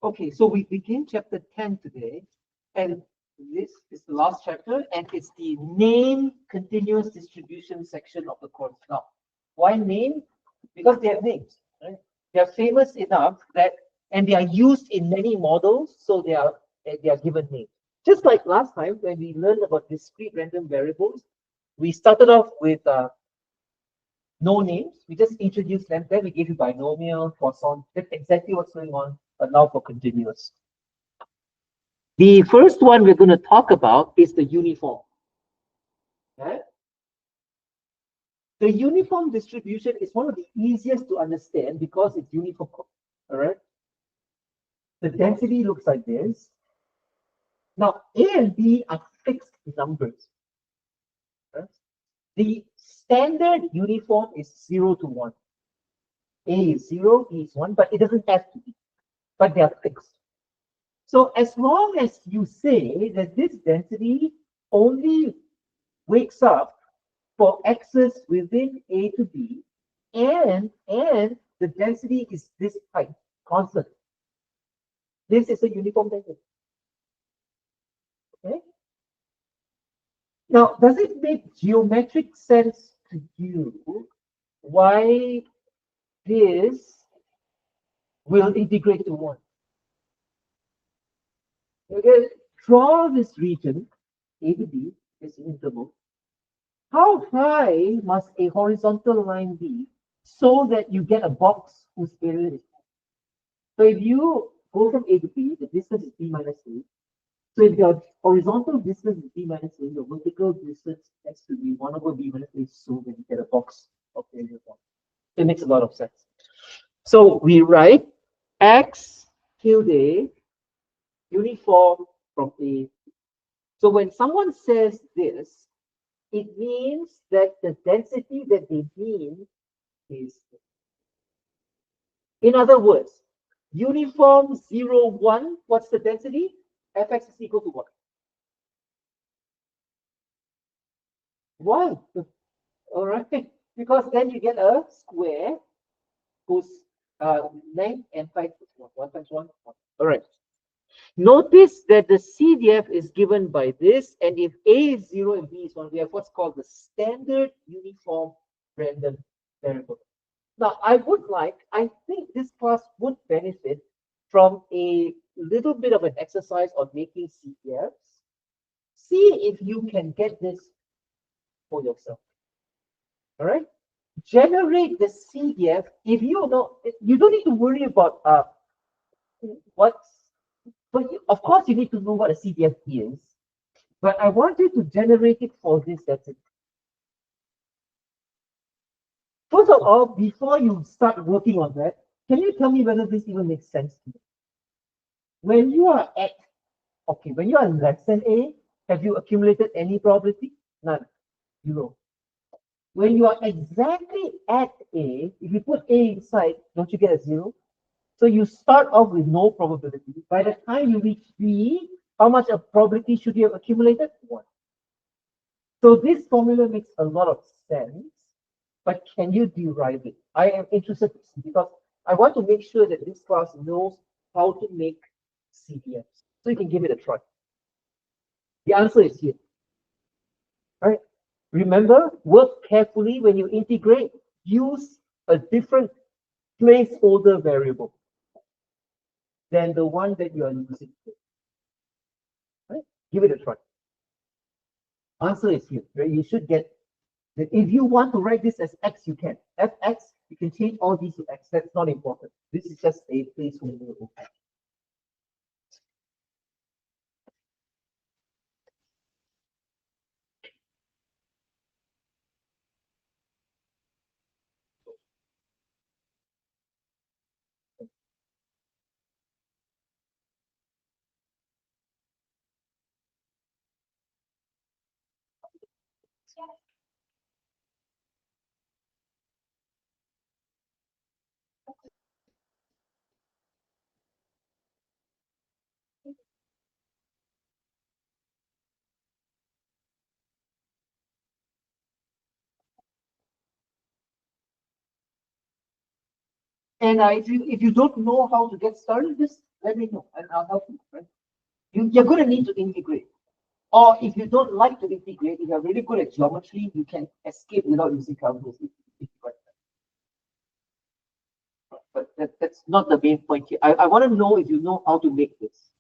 Okay, so we begin chapter 10 today, and this is the last chapter, and it's the name continuous distribution section of the course. Now, why name? Because they have names, right? They are famous enough that, and they are used in many models, so they are given names. Just like last time when we learned about discrete random variables, we started off with no names. We just introduced them. Then we gave you binomial, Poisson. That's exactly what's going on, but now for continuous. The first one we're going to talk about is the uniform. Okay? The uniform distribution is one of the easiest to understand because it's uniform. All right. The density looks like this. Now, A and B are fixed numbers. Right? The standard uniform is 0 to 1. A is 0, B is 1, but it doesn't have to be. But they are fixed. So as long as you say that this density only wakes up for x's within A to B, and the density is this height, constant. This is a uniform density. Okay. Now, does it make geometric sense to you why this will integrate to 1? Okay, draw this region, A to B, this interval. How high must a horizontal line be so that you get a box whose area is? So if you go from A to B, the distance is B minus A. So if your horizontal distance is B minus A, your vertical distance has to be 1 over B minus A so that you get a box of area 1. It makes a lot of sense. So we write x tilde uniform from A. So when someone says this, it means that the density that they mean is, in other words, uniform 0, 1, what's the density? Fx is equal to what? 1. All right, because then you get a square whose length and height is 1. 1 times 1. All right. Notice that the CDF is given by this, and if A is 0 and B is 1, we have what's called the standard uniform random variable. Now, I think this class would benefit from a little bit of an exercise on making CDFs. See if you can get this for yourself. All right? Generate the CDF. If you know, you don't need to worry about what's, but of course you need to know what a CDF is. But I want you to generate it for this. That's it. First of all, before you start working on that, can you tell me whether this even makes sense to you? When you are at, okay, when you are less than A, have you accumulated any probability? None. 0. When you are exactly at A, if you put A inside, don't you get a 0? So you start off with no probability. By the time you reach B, how much of probability should you have accumulated? 1. So this formula makes a lot of sense, but can you derive it? I am interested because I want to make sure that this class knows how to make CDFs. So you can give it a try. The answer is here. All right. Remember, work carefully when you integrate. Use a different placeholder variable than the one that you are using. Right? Give it a try. Answer is here. Right? You should get that. If you want to write this as x, you can. Fx, you can change all these to x. That's not important. This is just a placeholder. And if you don't know how to get started, just let me know and I'll help you. Right? You're going to need to integrate. Or if you don't like to integrate, if you're really good at geometry, you can escape without using calculus. But that's not the main point here. I want to know if you know how to make this.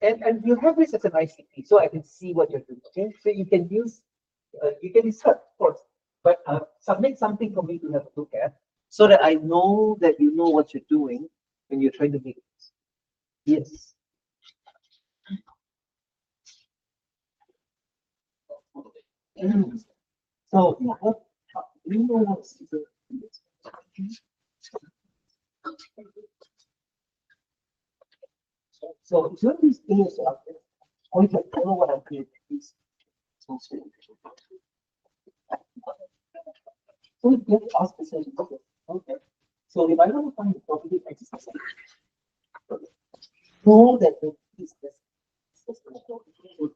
And you have this as an ICT, so I can see what you're doing. Okay, so you can insert, of course, but submit something for me to have a look at, so that I know that you know what you're doing when you're trying to make this. Yes. So, you know what's the so if these things are, or you can follow what I'm doing. So you get ask the same. Okay. Okay. So if I want to find the property exercise, know that the is this.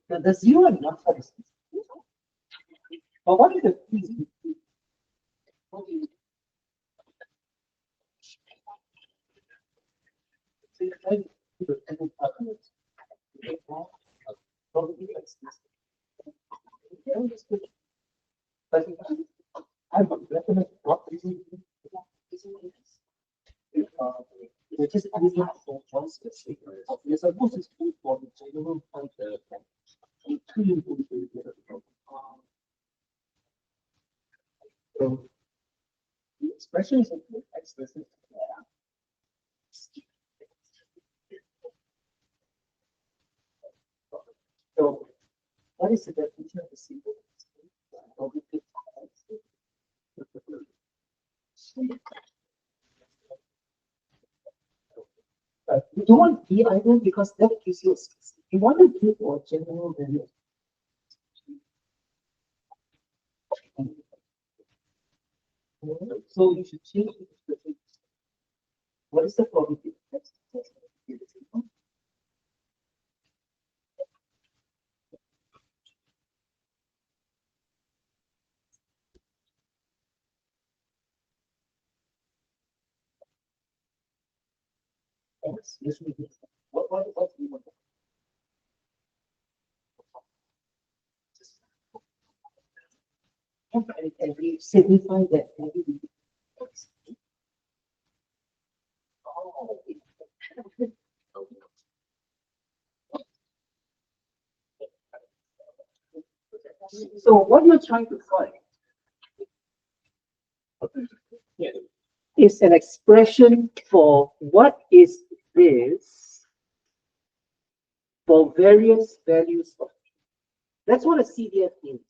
The zero and one for instance. But what is the piece? So you're trying to do the probably exercise. But I would recommend what is which is using for choices. You're supposed to speak for the general point so the expression is explicit. So what is the definition of the symbol? You don't want D either because that gives you a specific. You want to give a general value. So you should change it to what is the probability of X? X, yes, we do. What do you want? And we signify that every X. Oh, so what you're trying to find is an expression for what is this for various values of That's what a CDF is.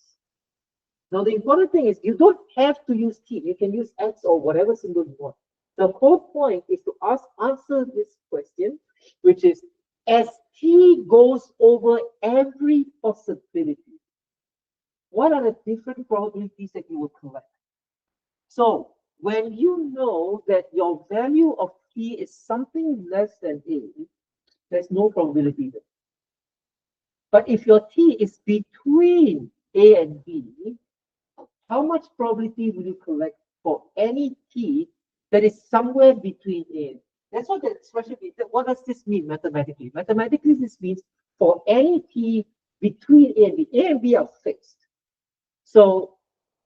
Now, the important thing is you don't have to use T. You can use X or whatever symbol you want. The whole point is to answer this question, which is as T goes over every possibility, what are the different probabilities that you will collect? So when you know that your value of T is something less than A, there's no probability there. But if your T is between A and B, how much probability will you collect for any T that is somewhere between A and B? That's what the expression means. What does this mean mathematically? Mathematically, this means for any T between A and B are fixed. So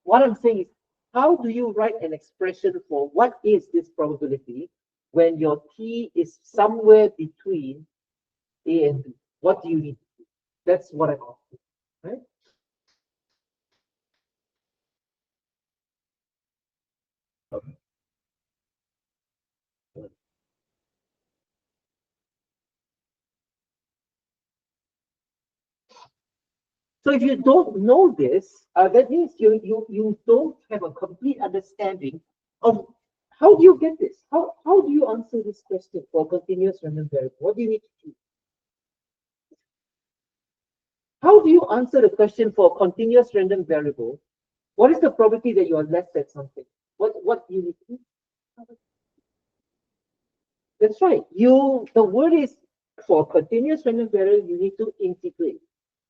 what I'm saying is, how do you write an expression for what is this probability when your T is somewhere between A and B? What do you need? That's what I'm asking, right? Okay. So if you don't know this, that means you don't have a complete understanding of how do you get this? How do you answer this question for continuous random variable? What do you need to do? How do you answer the question for continuous random variable? What is the probability that you are less than something? What do you need to do? That's right. The word is for continuous random variable, you need to integrate.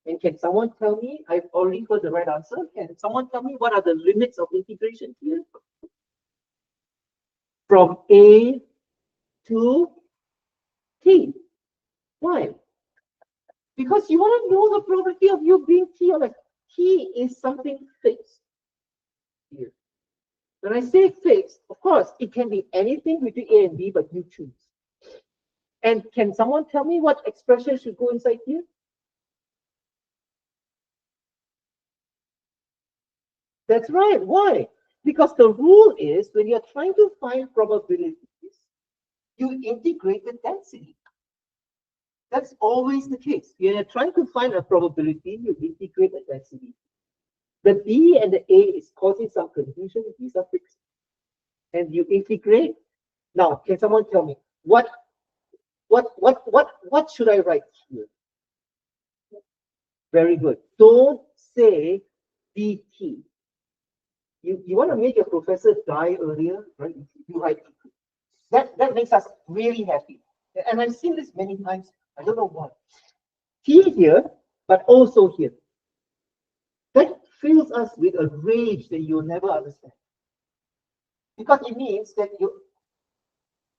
And can someone tell me, I've already got the right answer. Can someone tell me what are the limits of integration here? From A to T. Why? Because you want to know the probability of you being T or like T is something fixed here. When I say fixed, of course, it can be anything between A and B, but you choose. And can someone tell me what expression should go inside here? That's right. Why? Because the rule is when you're trying to find probabilities, you integrate the density. That's always the case. You're trying to find a probability, you integrate the density. The B and the A is causing some confusion. These are fixed. And you integrate. Now, can someone tell me what should I write here? Very good. Don't say DT. You want to make your professor die earlier, right? You write that makes us really happy. And I've seen this many times. I don't know why. T here, but also here. That fills us with a rage that you'll never understand. Because it means that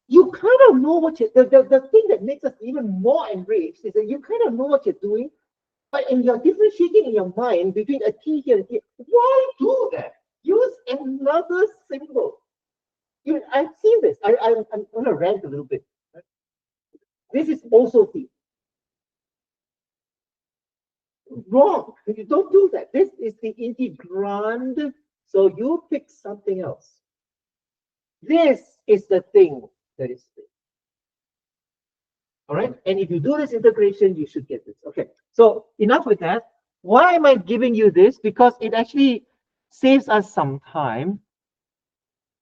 you kind of know what the thing that makes us even more enraged is that you kind of know what you're doing, but in your differentiating in your mind between a T here and here, why do that? Use another symbol. I've seen this. I'm going to rant a little bit. This is also T. Wrong. You don't do that. This is the integrand. So you pick something else. This is the thing that is fixed. All right. And if you do this integration, you should get this. Okay. So enough with that. Why am I giving you this? Because it actually saves us some time.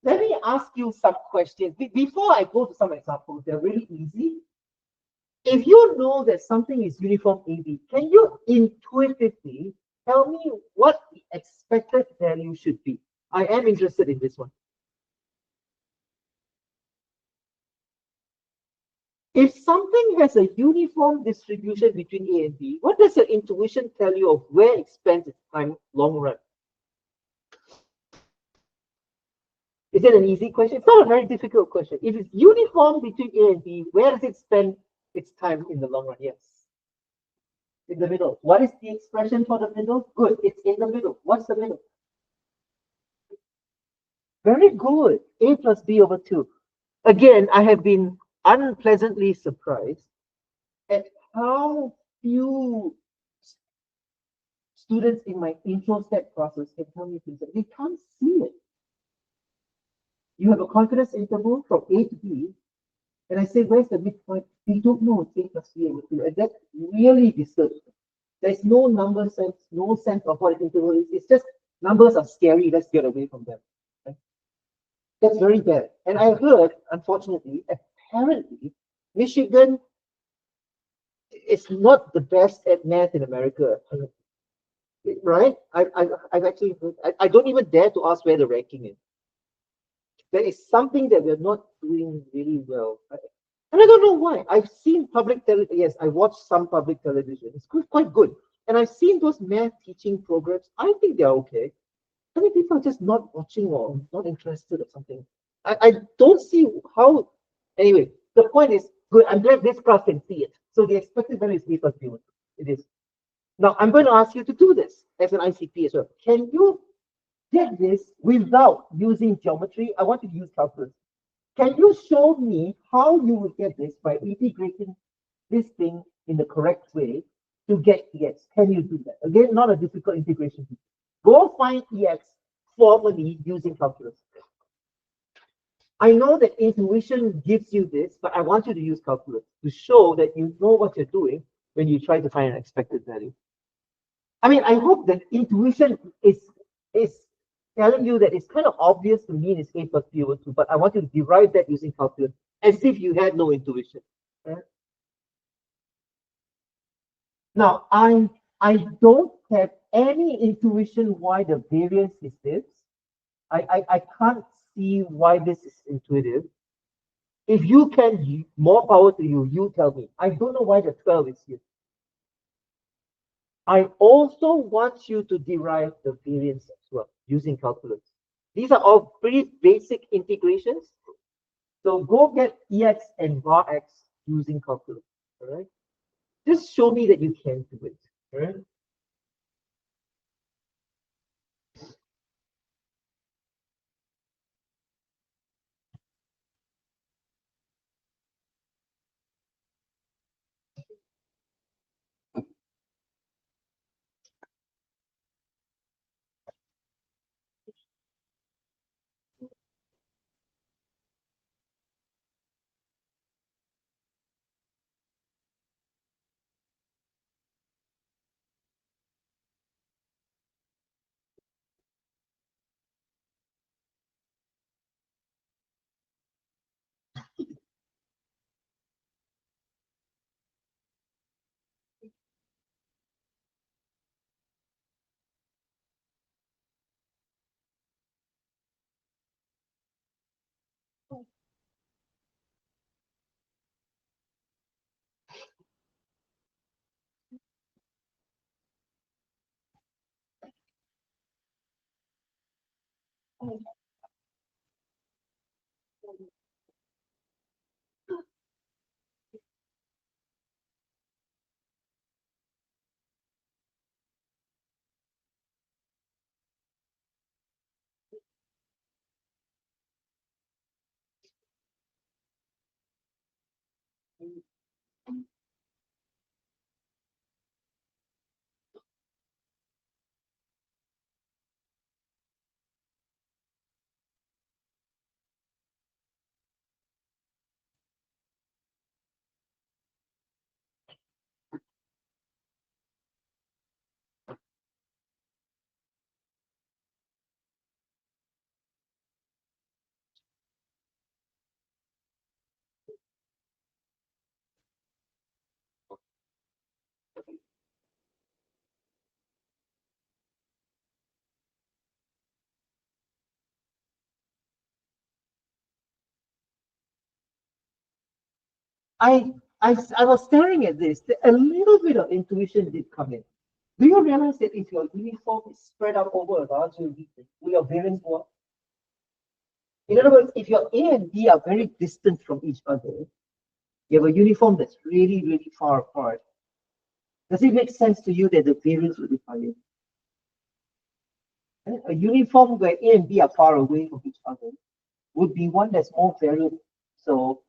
Let me ask you some questions. Before I go to some examples, they're really easy. If you know that something is uniform AB, can you intuitively tell me what the expected value should be? I am interested in this one. If something has a uniform distribution between A and B, what does your intuition tell you of where it spends its time long run? Is it an easy question? It's not a very difficult question. If it's uniform between A and B, where does it spend its time in the long run? Yes. In the middle. What is the expression for the middle? Good. It's in the middle. What's the middle? Very good. A plus B over 2. Again, I have been unpleasantly surprised at how few students in my intro step classes can tell me things that they can't see it. You have a confidence interval from A to B, and I say, where's the midpoint? They don't know it's A plus B over 2, and that really disturbs them. There's no number sense, no sense of what interval is. It's just numbers are scary. Let's get away from them. Right? That's very bad. And I heard, unfortunately, apparently, Michigan is not the best at math in America. Right? I've actually heard, I don't even dare to ask where the ranking is. There is something that we're not doing really well. And I don't know why. I've seen public television. Yes, I watch some public television. It's quite good. And I've seen those math teaching programs. I think they're okay. I think people are just not watching or not interested or something. I don't see how. Anyway, the point is good. I'm glad this class can see it. So the expected value is B plus B1. It is. Now I'm going to ask you to do this as an ICP as well. Can you get this without using geometry? I want you to use calculus. Can you show me how you would get this by integrating this thing in the correct way to get EX? Can you do that? Again, not a difficult integration. Go find EX formally using calculus. I know that intuition gives you this, but I want you to use calculus to show that you know what you're doing when you try to find an expected value. I mean, I hope that intuition is telling you that it's kind of obvious to mean it's A plus B over 2, but I want you to derive that using calculus as if you had no intuition. Right? Now, I don't have any intuition why the variance is this. I can't see why this is intuitive. If you can, more power to you. You tell me. I don't know why the 12 is here. I also want you to derive the variance as well using calculus. These are all pretty basic integrations. So go get EX and var X using calculus. All right. Just show me that you can do it. All right. I was staring at this. A little bit of intuition did come in. Do you realize that if your uniform is spread out over a larger region, will your variance go up? In other words, if your A and B are very distant from each other, you have a uniform that's really, really far apart. Does it make sense to you that the variance will be higher? A uniform where A and B are far away from each other would be one that's more variable. So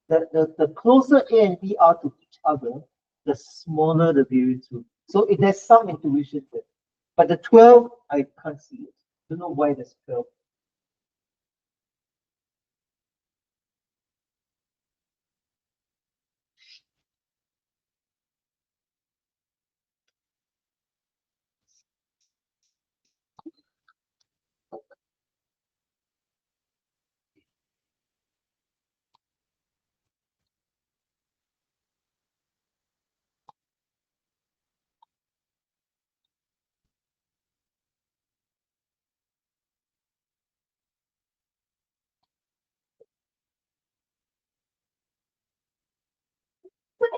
the closer A and B are to each other, the smaller the variance will be. So there's some intuition there. But the 12, I can't see it. I don't know why there's 12.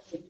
Okay?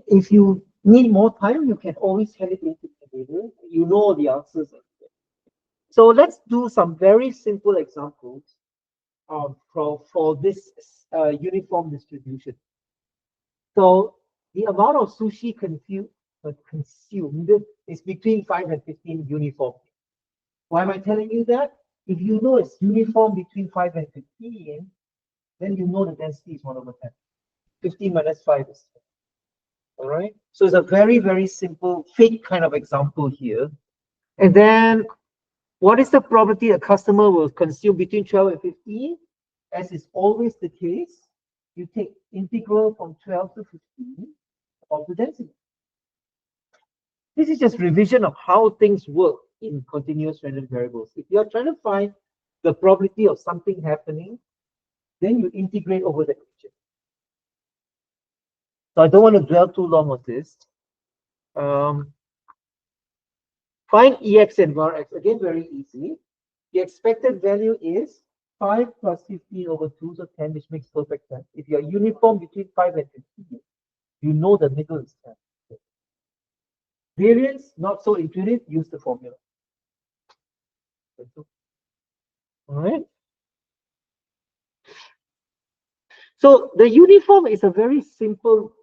If you need more time, you can always hand it into the table. You know the answers. So let's do some very simple examples for this uniform distribution. So the amount of sushi consumed is between 5 and 15 uniform. Why am I telling you that? If you know it's uniform between 5 and 15, then you know the density is 1 over 10. 15 minus 5 is 10. All right. So it's a very, very simple fake kind of example here. And then what is the probability a customer will consume between 12 and 15? As is always the case, you take integral from 12 to 15 of the density. This is just revision of how things work in continuous random variables. If you're trying to find the probability of something happening, then you integrate over the region. So I don't want to dwell too long on this. Find EX and VAR-X. Again, very easy. The expected value is 5 plus 15 over 2, so 10, which makes perfect sense. If you're uniform between 5 and 15, you know the middle is 10. Variance, not so intuitive, use the formula. All right. So the uniform is a very simple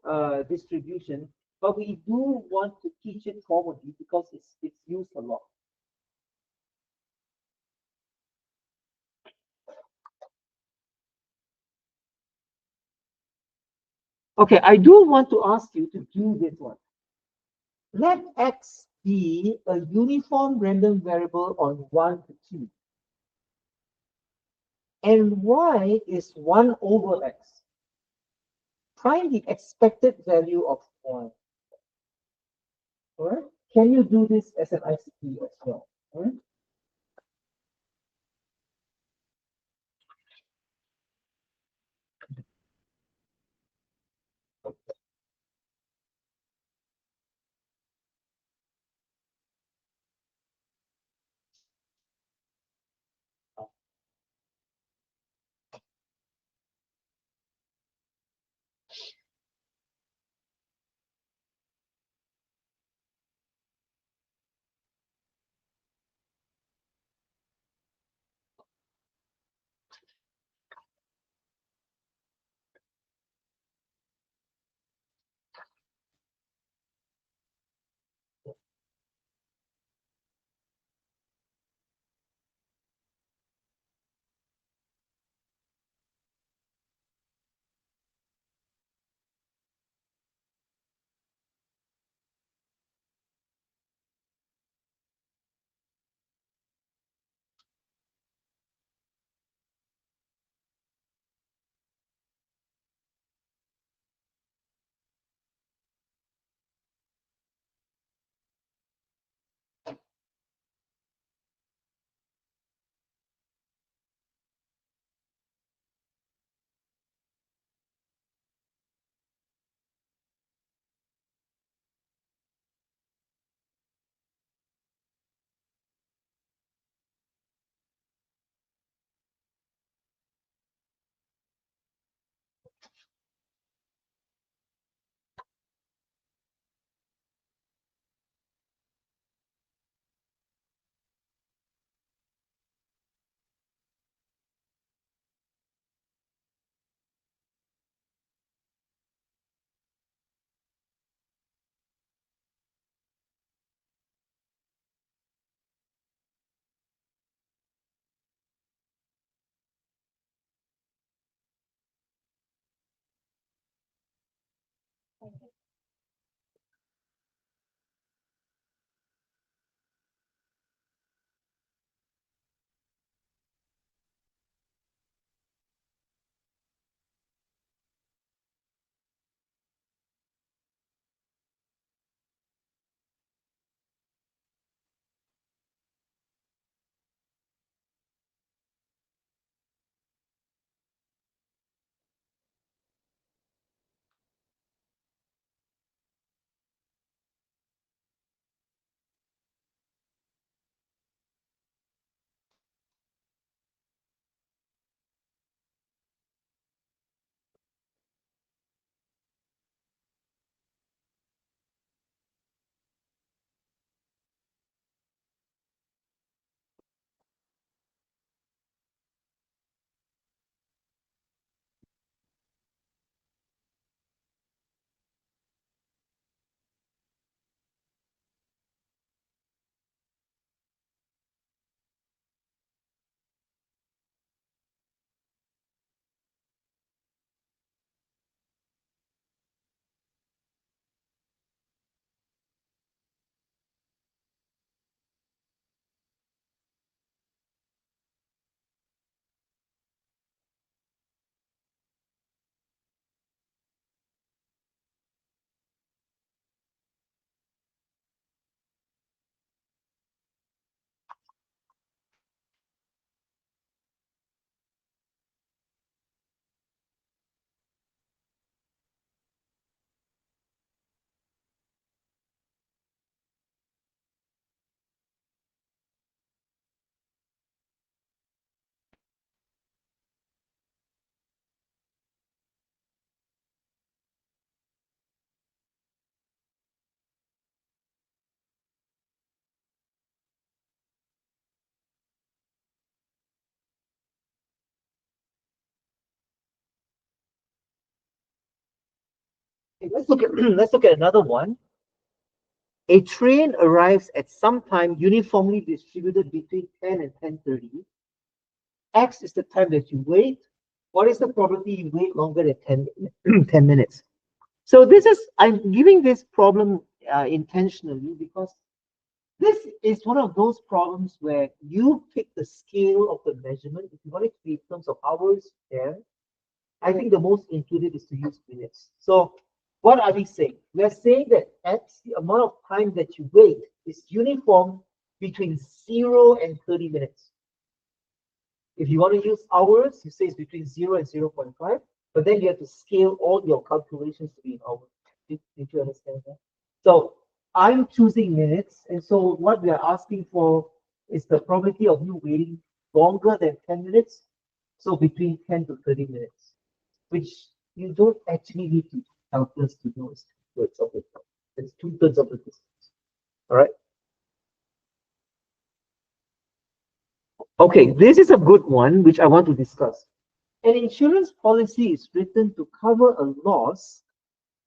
distribution, but we do want to teach it formally because it's used a lot. Okay, I do want to ask you to do this one. Let X be a uniform random variable on 1 to 2. And Y is 1 over X. Find the expected value of Y. All right? Can you do this as an ICT as well? All right? Let's look at let's look at another one. A train arrives at some time uniformly distributed between 10 and 10:30. X is the time that you wait. What is the probability you wait longer than 10 minutes? So I'm giving this problem intentionally because this is one of those problems where you pick the scale of the measurement. If you want it to be in terms of hours, yeah, I think the most intuitive is to use minutes. So what are we saying? We're saying that X, the amount of time that you wait, is uniform between 0 and 30 minutes. If you want to use hours, you say it's between 0 and 0.5, but then you have to scale all your calculations to be in hours. Did you understand that? So I'm choosing minutes, and so what we are asking for is the probability of you waiting longer than 10 minutes, so between 10 to 30 minutes, which you don't actually need to calculate to know it's 2/3 of the time. It's 2/3 of the distance. All right. Okay, this is a good one which I want to discuss. An insurance policy is written to cover a loss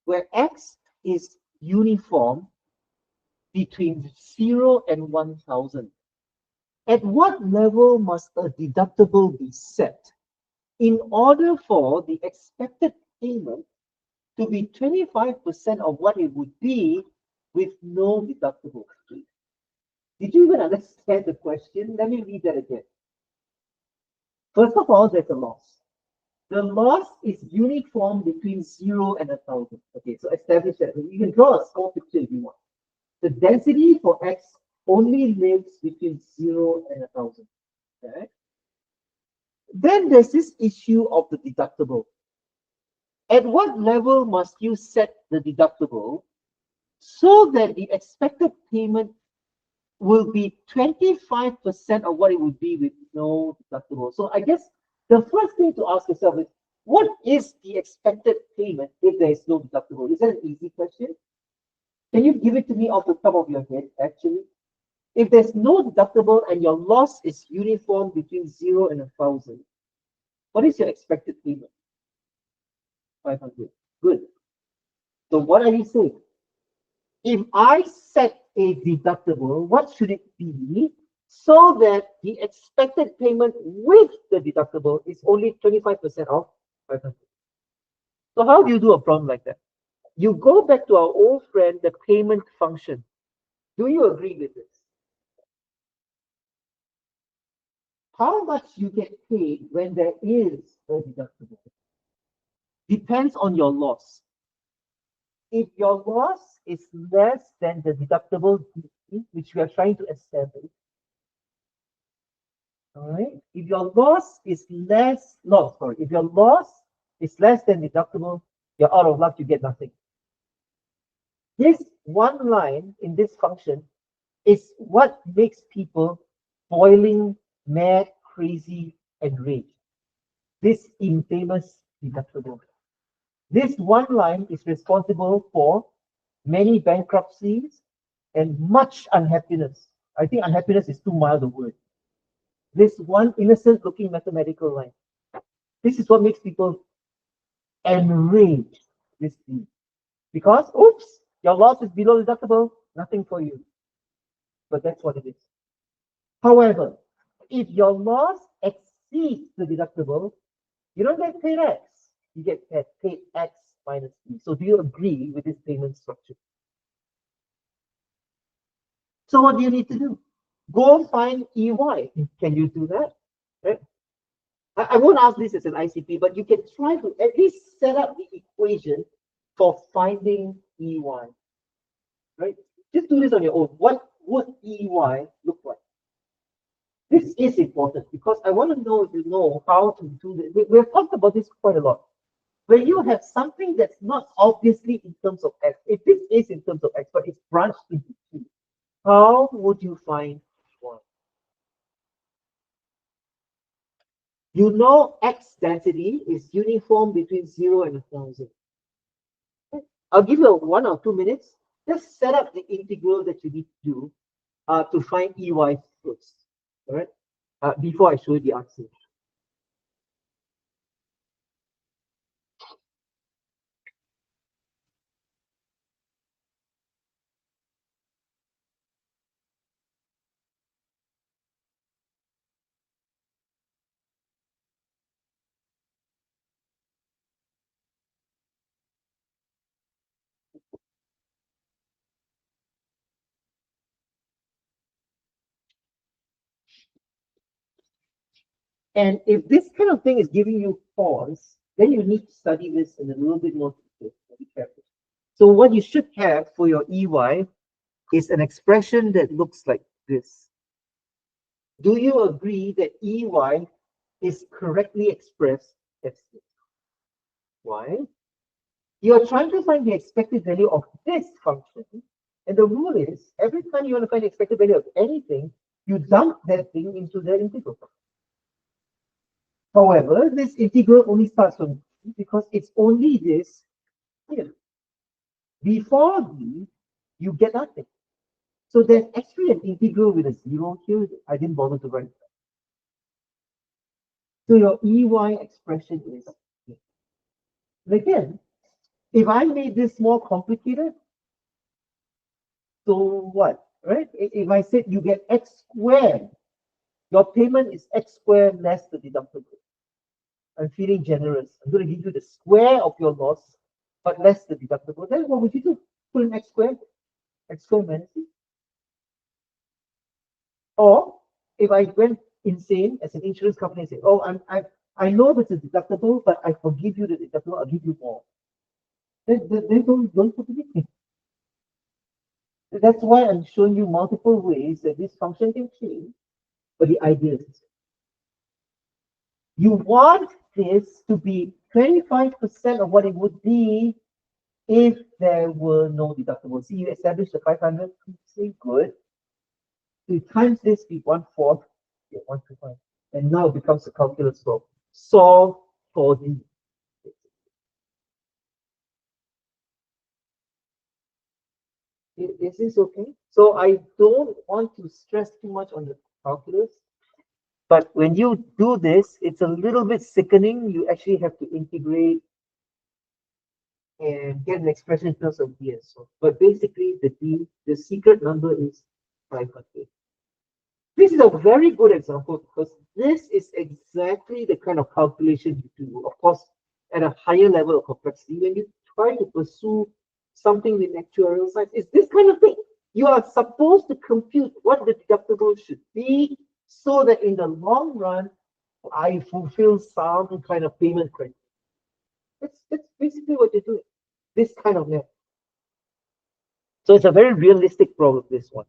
where X is uniform between 0 and 1,000. At what level must a deductible be set in order for the expected payment to be 25% of what it would be with no deductible? Did you even understand the question? Let me read that again. First of all, there's a loss. The loss is uniform between 0 and 1,000. Okay, so establish that. You can draw a small picture if you want. The density for X only lives between 0 and 1,000. Okay. Then there's this issue of the deductible. At what level must you set the deductible so that the expected payment will be 25% of what it would be with no deductible? So I guess the first thing to ask yourself is, what is the expected payment if there is no deductible? Is that an easy question? Can you give it to me off the top of your head, actually? If there's no deductible and your loss is uniform between 0 and 1,000, what is your expected payment? 500. Good. So what are you saying? If I set a deductible, what should it be so that the expected payment with the deductible is only 25% of 500? So how do you do a problem like that? You go back to our old friend, the payment function. Do you agree with this? How much you get paid when there is a deductible depends on your loss. If your loss is less than the deductible, which we are trying to establish, all right? If your loss is if your loss is less than deductible, you're out of luck, you get nothing. This one line in this function is what makes people boiling, mad, crazy, and rage. This infamous deductible. This one line is responsible for many bankruptcies and much unhappiness. I think unhappiness is too mild a word. This one innocent looking mathematical line. This is what makes people enraged. This thing. Because, oops, your loss is below deductible, nothing for you. But that's what it is. However, if your loss exceeds the deductible, you don't get paid X. You get paid X minus E. So do you agree with this payment structure? So what do you need to do? Go find EY. Can you do that? Right? I won't ask this as an ICP, but you can try to at least set up the equation for finding EY. Right? Just do this on your own. What would EY look like? This is important because I want to know if you know how to do this. We've talked about this quite a lot. When you have something that's not obviously in terms of X, if this is in terms of X, but it's branched into two, how would you find one? You know X density is uniform between 0 and 1,000. I'll give you 1 or 2 minutes. Just set up the integral that you need to do to find EY first. All right? Before I show you the answer. And if this kind of thing is giving you pause, then you need to study this in a little bit more detail. Be careful. So what you should have for your EY is an expression that looks like this. Do you agree that EY is correctly expressed as this? Why? You're trying to find the expected value of this function. And the rule is, every time you want to find the expected value of anything, you dump that thing into the integral function. However, this integral only starts from D because it's only this here. Before D, you get nothing. So there's actually an integral with a 0 here. I didn't bother to write that. So your EY expression is here. And again, if I made this more complicated, so what, right? If I said you get x squared, your payment is x squared less the deductible. I'm feeling generous. I'm going to give you the square of your loss, but less the deductible. Then what would you do? Put in x squared minus c. Or if I went insane as an insurance company and say, oh, I know it's a deductible, but I forgive you the deductible, I'll give you more. Then don't put it in. That's why I'm showing you multiple ways that this function can change, but the idea is you want this to be 25% of what it would be if there were no deductible. See, you established the 500, say good. So you times this with 1/4, you get 125. And now it becomes a calculus problem. Solve for the. Is this okay? So I don't want to stress too much on the calculus. But when you do this, it's a little bit sickening. You actually have to integrate and get an expression in terms of D. So, but basically, the secret number is 500. This is a very good example because this is exactly the kind of calculation you do. Of course, at a higher level of complexity, when you try to pursue something with actuarial science, it's this kind of thing. You are supposed to compute what the deductible should be so that in the long run, I fulfill some kind of payment criteria. That's basically what you're doing. This kind of math. So it's a very realistic problem, this one.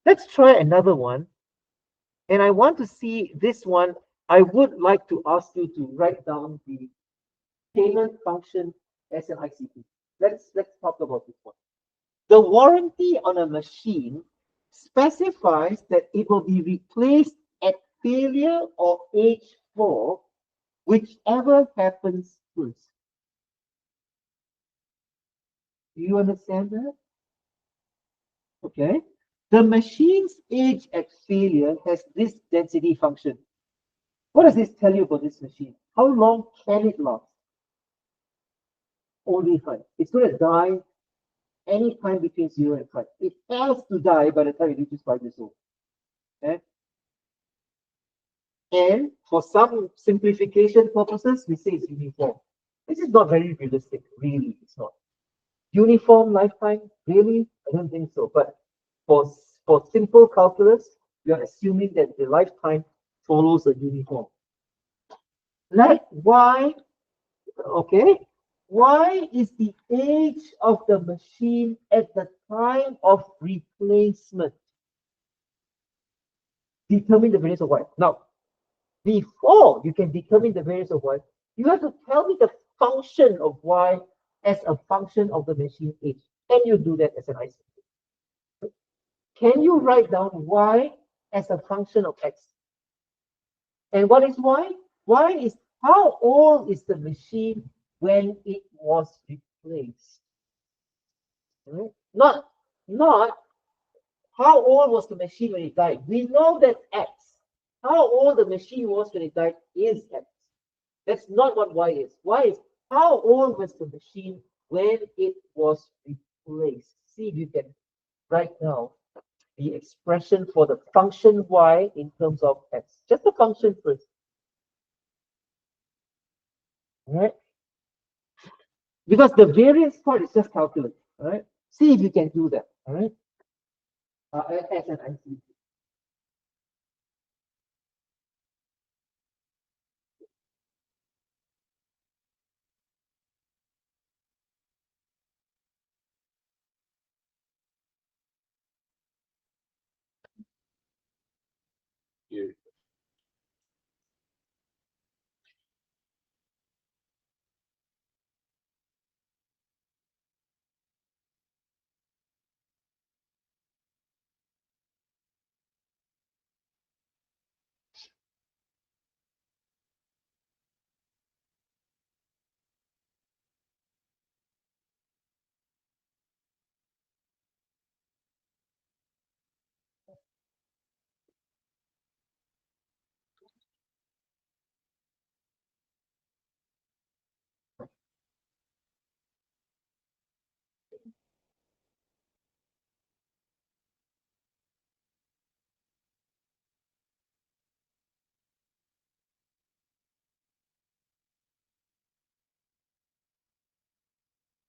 Let's try another one. And I want to see this one. I would like to ask you to write down the payment function as an ICT. Let's talk about this one. The warranty on a machine specifies that it will be replaced at failure or age 4, whichever happens first. Do you understand that? Okay. The machine's age at failure has this density function. What does this tell you about this machine? How long can it last? Only 5. It's going to die any time between 0 and 5. It has to die by the time it reaches 5 years old. Okay? And for some simplification purposes, we say it's uniform. This is not very realistic, really. It's not. Uniform lifetime, really? I don't think so. But for simple calculus, we are assuming that the lifetime follows a uniform. Let y, okay, y is the age of the machine at the time of replacement. Determine the variance of y. Now, before you can determine the variance of y, you have to tell me the function of y as a function of the machine age. Can you do that as an ICT? Can you write down y as a function of x? And what is y? Y is how old is the machine when it was replaced? Right? Not how old was the machine when it died. We know that x. How old the machine was when it died is x. That's not what y is. Y is how old was the machine when it was replaced. See if you can write now the expression for the function y in terms of x. Just the function first. All right? Because the variance part is just calculus. All right? See if you can do that. All right? As an ICT.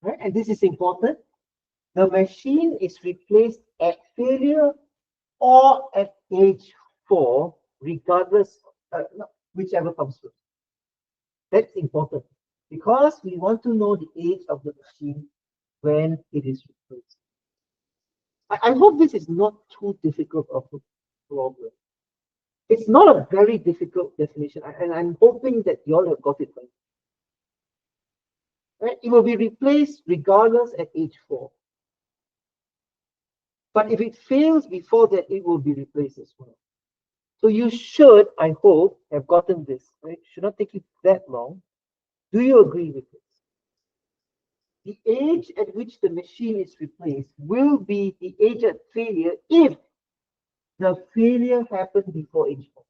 right? And this is important. The machine is replaced at failure or at age 4, regardless, no, whichever comes first. That's important because we want to know the age of the machine when it is replaced. I hope this is not too difficult of a problem. It's not a very difficult definition, and I'm hoping that you all have got it right. Right? It will be replaced regardless at age 4. But if it fails before that, it will be replaced as well. So you should, I hope, have gotten this. Right? It should not take you that long. Do you agree with this? The age at which the machine is replaced will be the age at failure if the failure happened before age 4.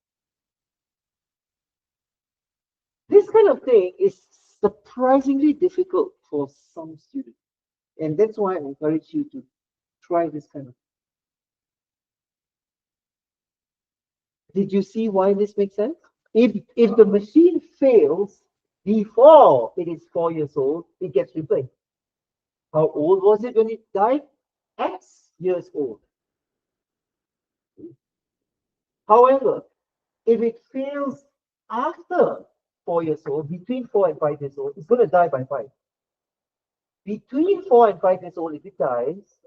This kind of thing is surprisingly difficult for some students. And that's why I encourage you to try this kind of. Did you see why this makes sense? If the machine fails before it is 4 years old, it gets replaced. How old was it when it died? X years old. However, if it fails after 4 years old, between 4 and 5 years old, it's going to die by 5. Between 4 and 5 years old, if it dies,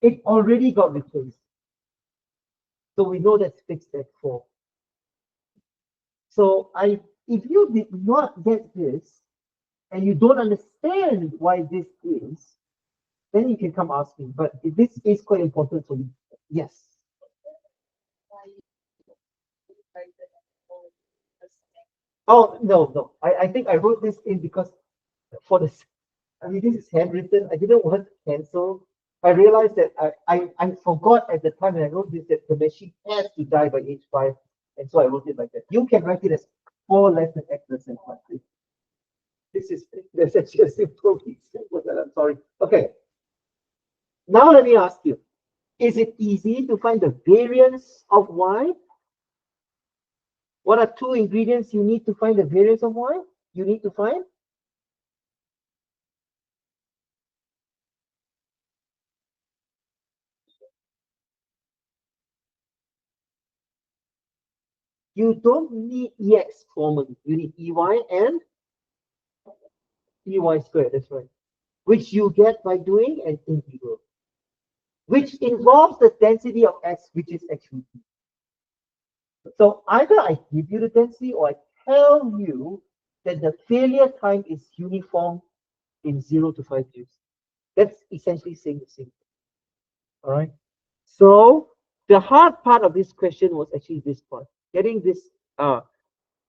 it already got replaced. So we know that's fixed at 4. So if you did not get this and you don't understand why this is, then you can come ask me. But this is quite important for me. Yes. Oh, no. I think I wrote this in because for this, I mean, this is handwritten. I didn't want to cancel. I realized that I forgot at the time when I wrote this that the machine has to die by age 5. And so I wrote it like that. You can write it as 4 less than X less than 5. This is, there's actually a simple piece. I'm sorry. Okay. Now let me ask you, is it easy to find the variance of Y? What are 2 ingredients you need to find the variance of Y? You need to find? You don't need EX formally. You need EY and EY squared, that's right. Which you get by doing an integral. Which involves the density of X, which is actually T. So either I give you the density or I tell you that the failure time is uniform in 0 to 5 years. That's essentially saying the same thing. All right. So the hard part of this question was actually this part, getting this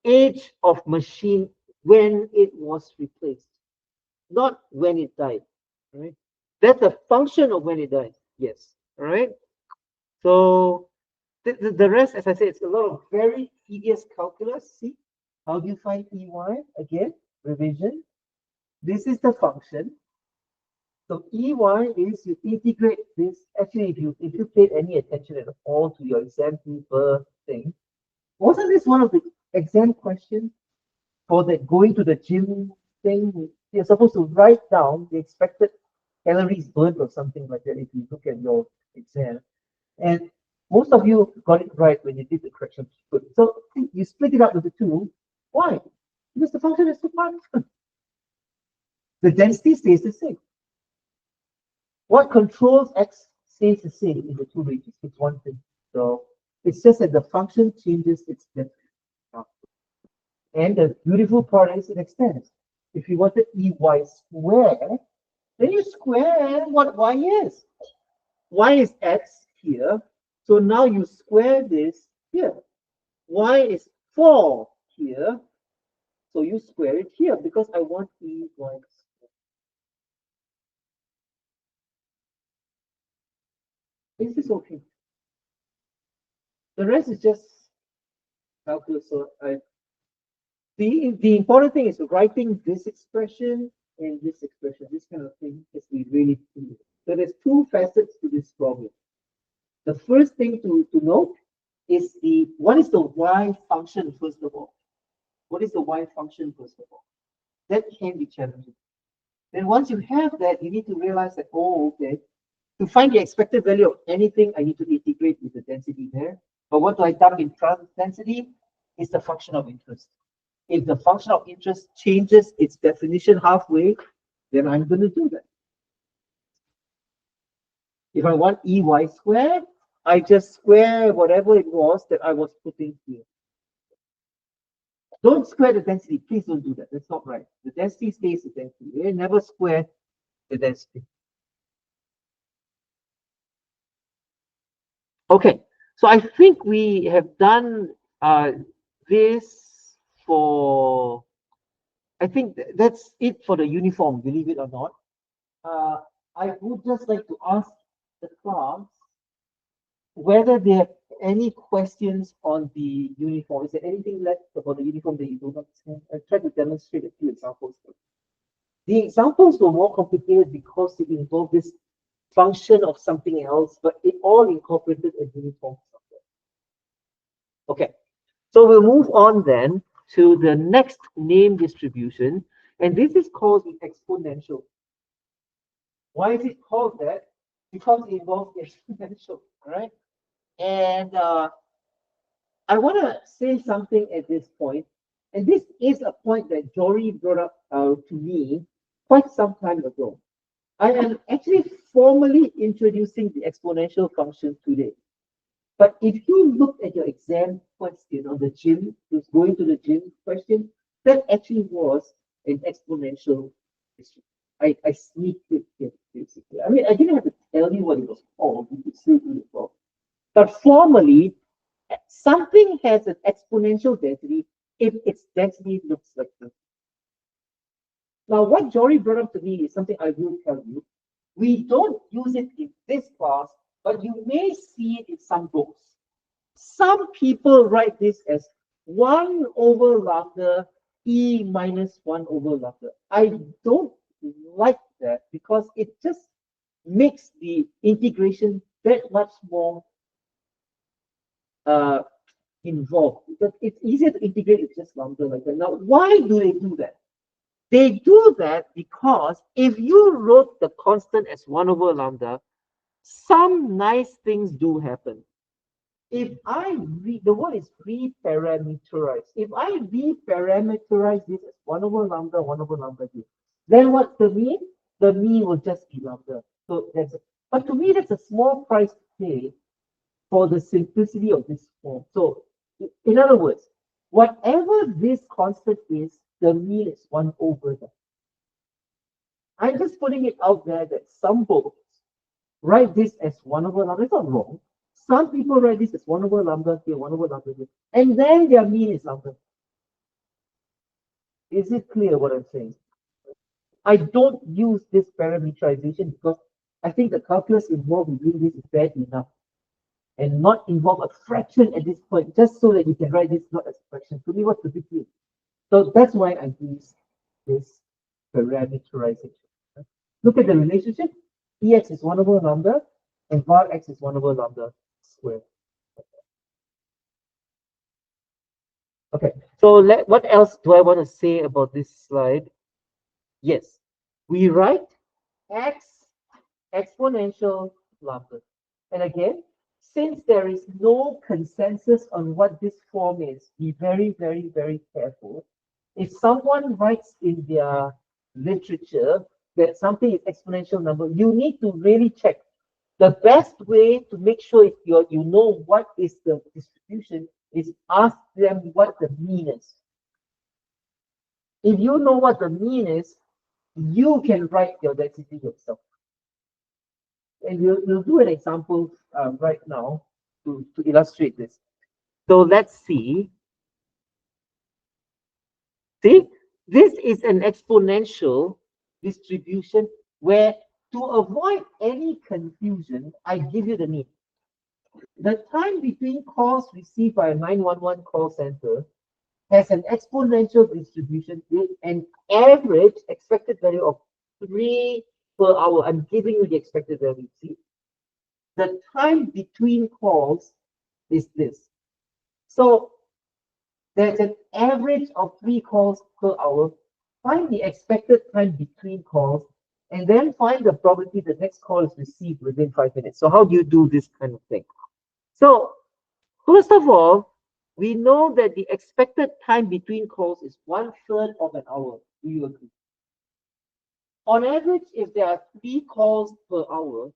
age of machine when it was replaced, not when it died. Right? That's a function of when it died. Yes. All right. So the rest, as I said, it's a lot of very tedious calculus. See, how do you find EY? Again, revision. This is the function. So EY is you integrate this. Actually, if you paid any attention at all to your exam paper thing, wasn't this one of the exam questions for the going to the gym thing? You're supposed to write down the expected calories burned or something like that if you look at your exam. And most of you got it right when you did the correction. So you split it up into 2. Why? Because the function is 2 parts. The density stays the same. What controls X stays the same in the 2 ranges. It's one thing. So it's just that the function changes its density. And the beautiful part is it extends. If you wanted EY squared, then you square what Y is. Y is X here. So now you square this here. Y is 4 here. So you square it here because I want EY squared. Is this okay? The rest is just calculus. So the important thing is writing this expression and this expression. This kind of thing is really clear. So there's 2 facets to this problem. The first thing to note is what is the Y function first of all? What is the Y function first of all? That can be challenging. Then once you have that, you need to realize that, oh, okay, to find the expected value of anything, I need to integrate with the density there. But what do I dump in density? Is the function of interest. If the function of interest changes its definition halfway, then I'm going to do that. If I want EY squared, I just square whatever it was that I was putting here. Don't square the density. Please don't do that. That's not right. The density stays the density. You never square the density. Okay, so I think we have done this for, I think that's it for the uniform, believe it or not. I would just like to ask the class whether they have any questions on the uniform. Is there anything left about the uniform that you don't understand? I tried to demonstrate a few examples. The examples were more complicated because they involve this function of something else, but it all incorporated a uniform somewhere. Okay, so we'll move on then to the next name distribution, and this is called the exponential. Why is it called that? Because it involves the exponential, right? And I want to say something at this point, and this is a point that Jory brought up to me quite some time ago. I am actually formally introducing the exponential function today. But if you look at your exam question on the gym, who's going to the gym question, that actually was an exponential issue. I sneaked it in, basically. I mean, I didn't have to tell you what it was called. You could still do it well. But formally, something has an exponential density if its density looks like this. Now, what Jory brought up to me is something I will tell you. We don't use it in this class, but you may see it in some books. Some people write this as 1 over lambda e minus 1 over lambda. I don't like that because it just makes the integration that much more involved. Because it's easier to integrate with just lambda like that. Now, why do they do that? They do that because if you wrote the constant as 1 over lambda, some nice things do happen. If I the word is reparameterize. If I reparameterize this as 1 over lambda, 1 over lambda here, then what's the mean? The mean will just be lambda. So that's it. But to me, that's a small price to pay for the simplicity of this form. So in other words, whatever this constant is, the mean is 1 over that. I'm just putting it out there that some books write this as 1 over lambda. It's not wrong. Some people write this as 1 over lambda here, 1 over lambda here, and then their mean is lambda. Is it clear what I'm saying? I don't use this parameterization because I think the calculus involved in doing this is bad enough and not involve a fraction at this point, just so that you can write this not as a fraction. To me, what's the big deal? So that's why I use this parameterization. Look at the relationship. Ex is 1 over lambda and var x is 1 over lambda squared. Okay, so what else do I want to say about this slide? Yes, we write x exponential lambda. And again, since there is no consensus on what this form is, be very, very, very careful. If someone writes in their literature that something is exponential number, you need to really check. The best way to make sure if you know what is the distribution is ask them what the mean is. If you know what the mean is, you can write your density yourself. And we'll do an example right now to illustrate this. So let's see. See, this is an exponential distribution where to avoid any confusion, I give you the mean. The time between calls received by a 911 call center has an exponential distribution with an average expected value of 3 per hour. I'm giving you the expected value. See, the time between calls is this. So there's an average of 3 calls per hour. find the expected time between calls, and then find the probability the next call is received within 5 minutes. So how do you do this kind of thing? So first of all, we know that the expected time between calls is 1/3 of an hour. Do you agree? On average, if there are 3 calls per hour,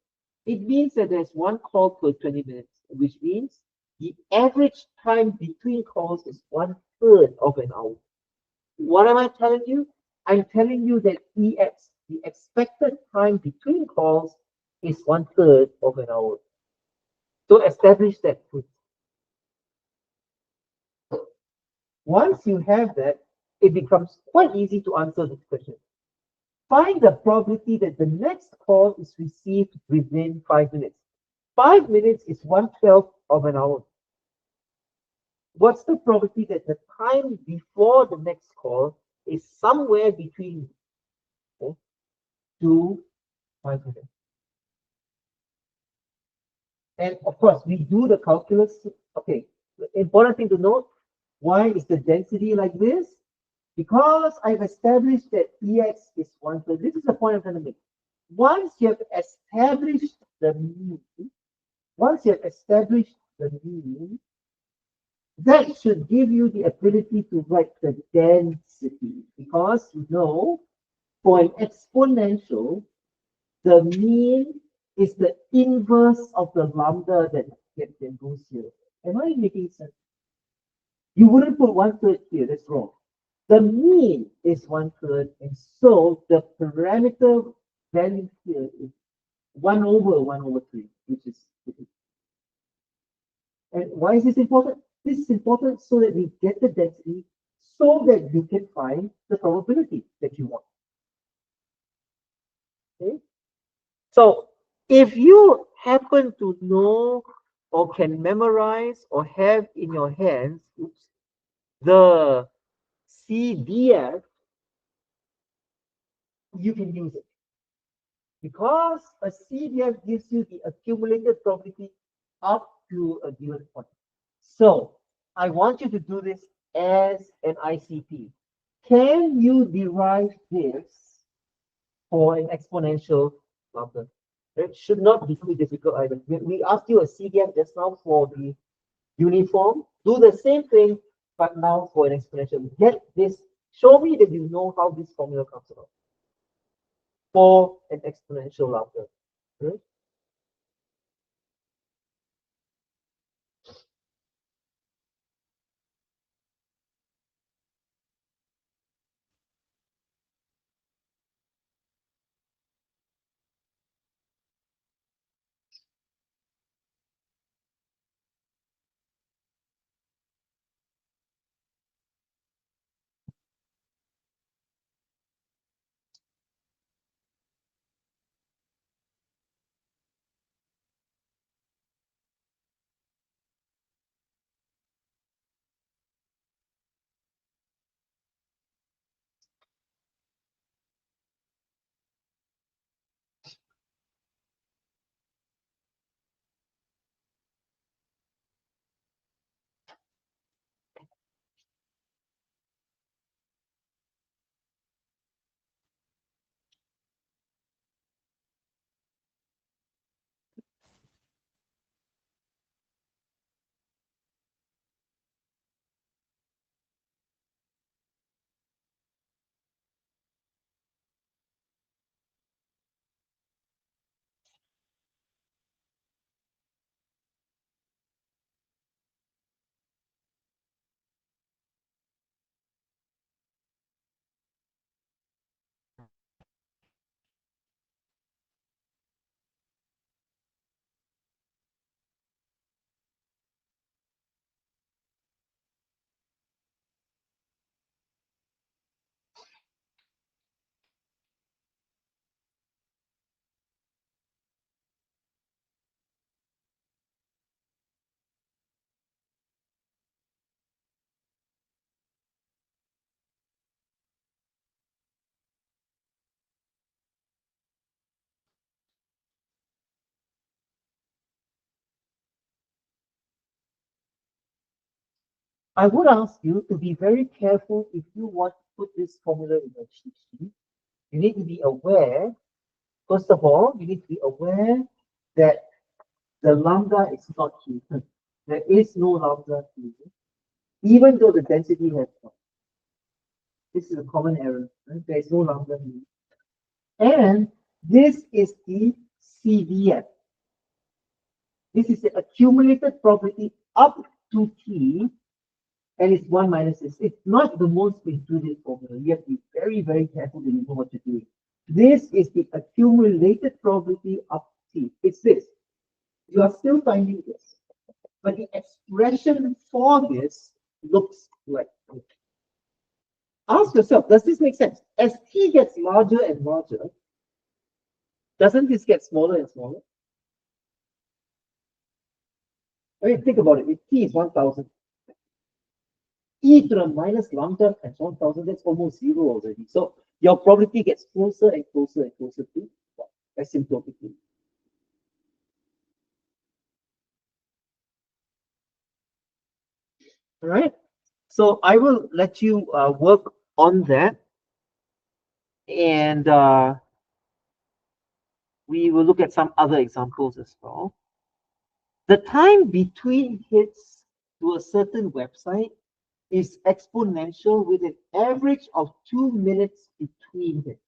it means that there's 1 call per 20 minutes, which means the average time between calls is 1/3 of an hour. What am I telling you? I'm telling you that EX, the expected time between calls, is 1/3 of an hour. So establish that truth. Once you have that, it becomes quite easy to answer this question. Find the probability that the next call is received within 5 minutes. 5 minutes is 1/12 of an hour. What's the probability that the time before the next call is somewhere between 2 5 minutes? And of course, we do the calculus. Okay, the important thing to note, why is the density like this? Because I've established that EX is 1/3. This is the point I'm trying to make. Once you have established the mean, once you have established the mean, that should give you the ability to write the density. Because you know, for an exponential, the mean is the inverse of the lambda that goes here. Am I making sense? You wouldn't put 1/3 here, that's wrong. The mean is 1/3, and so the parameter value here is 1/3, which is. And why is this important? This is important so that we get the density so that you can find the probability that you want. Okay? So if you happen to know or can memorize or have in your hands the CDF, you can use it. Because a CDF gives you the accumulated probability up to a given point. So I want you to do this as an ICP. Can you derive this for an exponential number? It should not be too difficult either. We asked you a CDF just now for the uniform. Do the same thing, but now for an exponential. Get this. Show me that you know how this formula comes about for an exponential number. Right? I would ask you to be very careful if you want to put this formula in your cheat sheet. You need to be aware, first of all, you need to be aware that the lambda is not here. There is no lambda here, even though the density has one. This is a common error. Right? There is no lambda here. And this is the CDF. This is the accumulated probability up to T, and it's 1 minus this. It's not the most intuitive formula. You have to be very, very careful that you know what you're doing. This is the accumulated probability up to T. It's this. You are still finding this. But the expression for this looks like this. Ask yourself, does this make sense? As T gets larger and larger, doesn't this get smaller and smaller? I mean, think about it. If T is 1,000, E to the minus lambda times 1,000, that's almost zero already. So your probability gets closer and closer and closer to 1, asymptotically. All right. So I will let you work on that. And we will look at some other examples as well. The time between hits to a certain website is exponential with an average of 2 minutes between hits.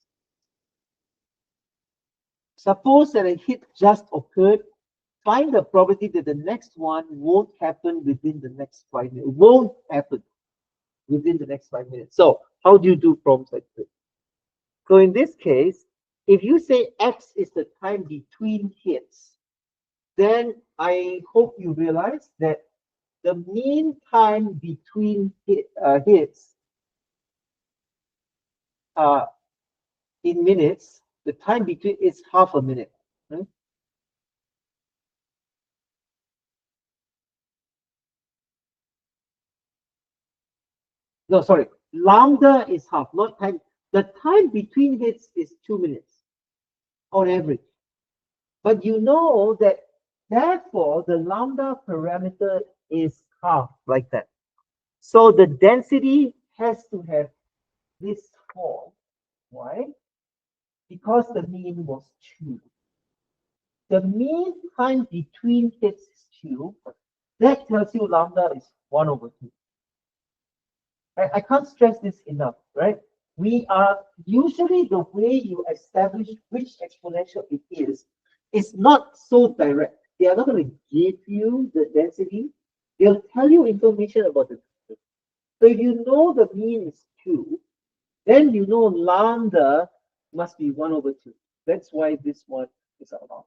Suppose that a hit just occurred, find the probability that the next one won't happen within the next 5 minutes. Won't happen within the next 5 minutes. So how do you do problems like this? So in this case, if you say X is the time between hits, then I hope you realize that the mean time between hits in minutes, the time between is half a minute. Right? No, sorry. Lambda is half, not time. The time between hits is 2 minutes on average. But you know that therefore the lambda parameter is half like that. So the density has to have this form. Why? Because the mean was 2. The mean time between hits is 2. That tells you lambda is 1 over 2. I can't stress this enough, right? We are usually the way you establish which exponential it is not so direct. They are not going to give you the density. They'll tell you information about the density. So if you know the mean is 2, then you know lambda must be 1 over 2. That's why this one is allowed.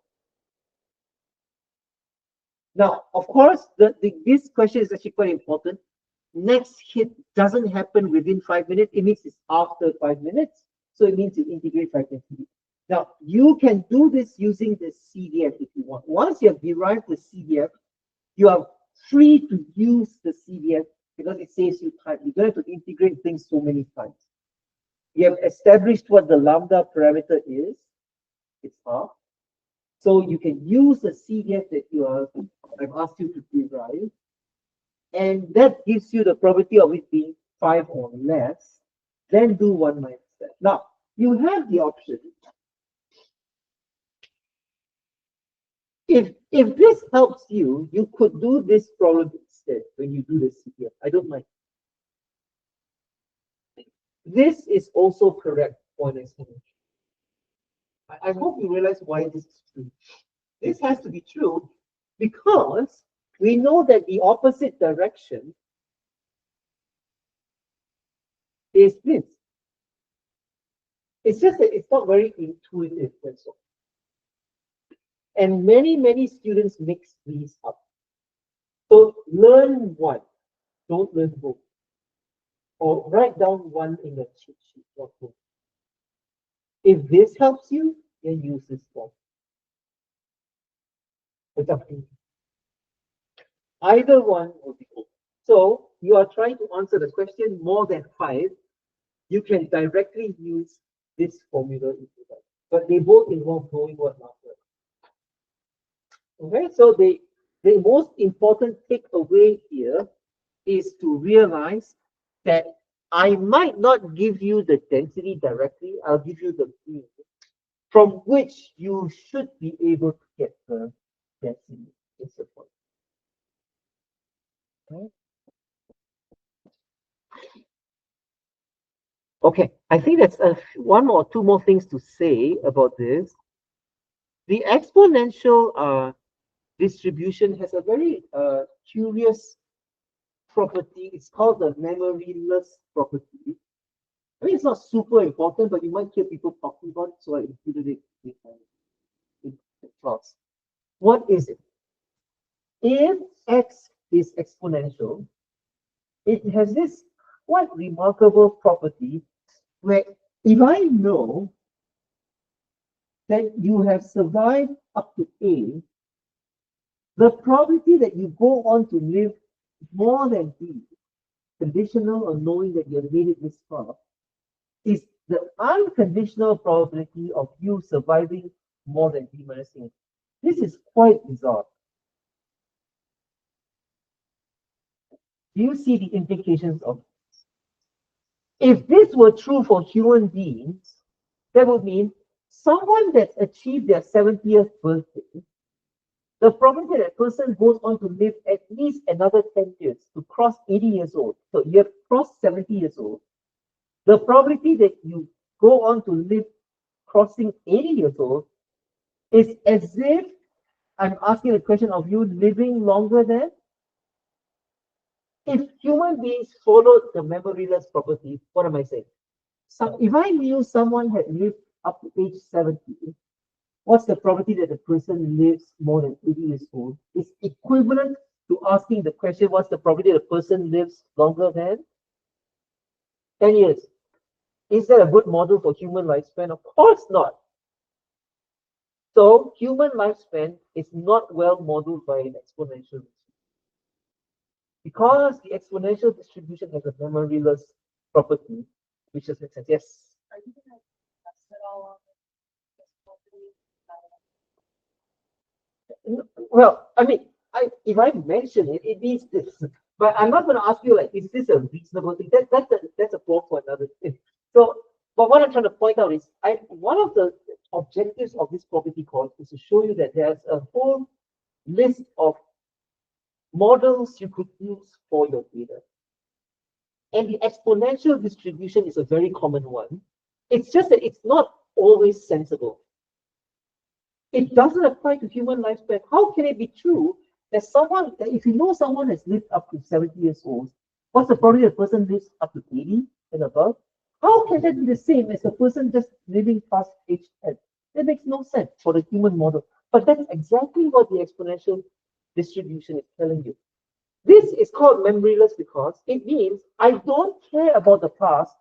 Now, of course, this question is actually quite important. Next hit doesn't happen within 5 minutes. It means it's after 5 minutes. So it means you integrate 5 times CDF. Now, you can do this using the CDF if you want. Once you have derived the CDF, you are free to use the CDF because it saves you time. You don't have to integrate things so many times. You have established what the lambda parameter is. It's half. So you can use the CDF that I've asked you to derive. And that gives you the probability of it being 5 or less. Then do 1 minus that. Now, you have the option. If this helps you, you could do this problem instead when you do this CDF. I don't mind. This is also correct for an explanation. I hope you realize why this is true. This has to be true because we know that the opposite direction is this. It's just that it's not very intuitive. That's all. And many students mix these up. So learn one, don't learn both. Or write down one in the cheat sheet. If this helps you, then use this form. It's up to you. Either one will be good. So you are trying to answer the question more than 5. You can directly use this formula if you like. But they both involve knowing what number. Okay, so the most important takeaway here is to realize that I might not give you the density directly, I'll give you the mean from which you should be able to get the density. Is the point. Right? Okay, I think that's one or two more things to say about this. The exponential distribution has a very curious property. It's called the memoryless property. I mean, it's not super important, but you might hear people talking about it, so I included it in the class. What is it? If x is exponential, it has this quite remarkable property where if I know that you have survived up to A, the probability that you go on to live more than B, conditional on knowing that you have made it this far, is the unconditional probability of you surviving more than B minus A. This is quite bizarre. Do you see the implications of this? If this were true for human beings, that would mean someone that's achieved their 70th birthday, the probability that person goes on to live at least another 10 years to cross 80 years old. So you have crossed 70 years old. The probability that you go on to live crossing 80 years old is as if I'm asking the question of you living longer than. If human beings followed the memoryless property, what am I saying? So if I knew someone had lived up to age 70, what's the probability that the person lives more than 80 years old? Is equivalent to asking the question, what's the probability that a person lives longer than 10 years? Is that a good model for human lifespan? Of course not. So human lifespan is not well modeled by an exponential because the exponential distribution has a memoryless property, which just makes sense. Yes. Well, I mean, if I mention it, it means this. But I'm not going to ask you like, is this a reasonable thing? That's a point for another thing. So, but what I'm trying to point out is, one of the objectives of this property course is to show you that there's a whole list of models you could use for your data. And the exponential distribution is a very common one. It's just that it's not always sensible. It doesn't apply to human lifespan. How can it be true that if you know someone has lived up to 70 years old, what's the probability a person lives up to 80 and above? How can that be the same as a person just living past age 10? That makes no sense for the human model. But that's exactly what the exponential distribution is telling you. This is called memoryless because it means I don't care about the past.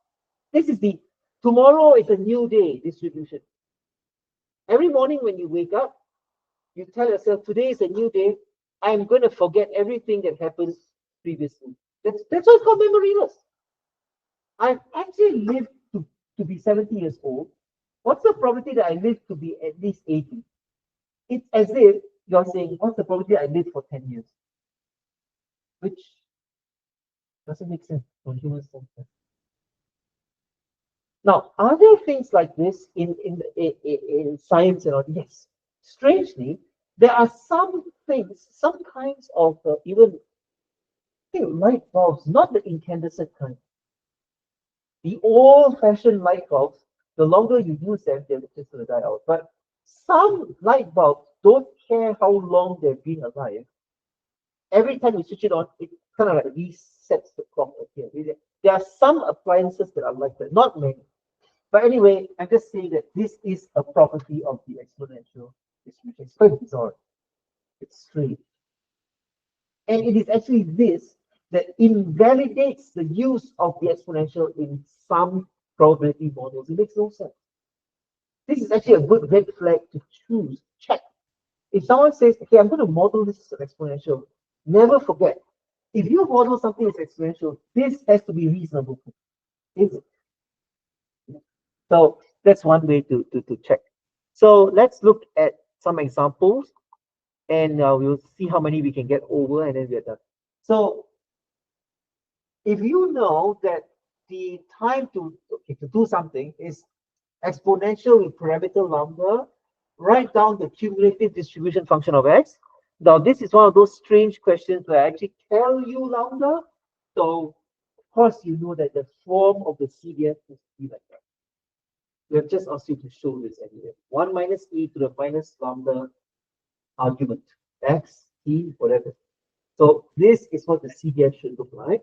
This is the tomorrow is a new day distribution. Every morning when you wake up, you tell yourself, today is a new day. I'm going to forget everything that happened previously. That's what's called memoryless. I've actually lived to be 70 years old. What's the probability that I live to be at least 80? It's as if you're saying, what's the probability I live for 10 years? Which doesn't make sense for human sense. Now, are there things like this in science and all? Yes. Strangely, there are some things, some kinds of even light bulbs, not the incandescent kind. The old-fashioned light bulbs, the longer you use them, they're just going to die out. But some light bulbs don't care how long they've been alive. Every time you switch it on, it kind of like resets the clock again. There are some appliances that are like that, not many. But anyway, I'm just saying that this is a property of the exponential distribution. It's quite bizarre. It's strange. And it is actually this that invalidates the use of the exponential in some probability models. It makes no sense. This is actually a good red flag to check. If someone says, okay, I'm going to model this as an exponential, never forget, if you model something as exponential, this has to be reasonable. Is it? So that's one way to check. So let's look at some examples and we'll see how many we can get over and then we're done. So if you know that the time to, okay, to do something is exponential with parameter lambda, write down the cumulative distribution function of x. Now, this is one of those strange questions where I actually tell you lambda. So, of course, you know that the form of the CDF is be like that. We have just asked you to show this anyway. 1 minus e to the minus lambda argument, x, t, whatever. So, this is what the CDF should look like.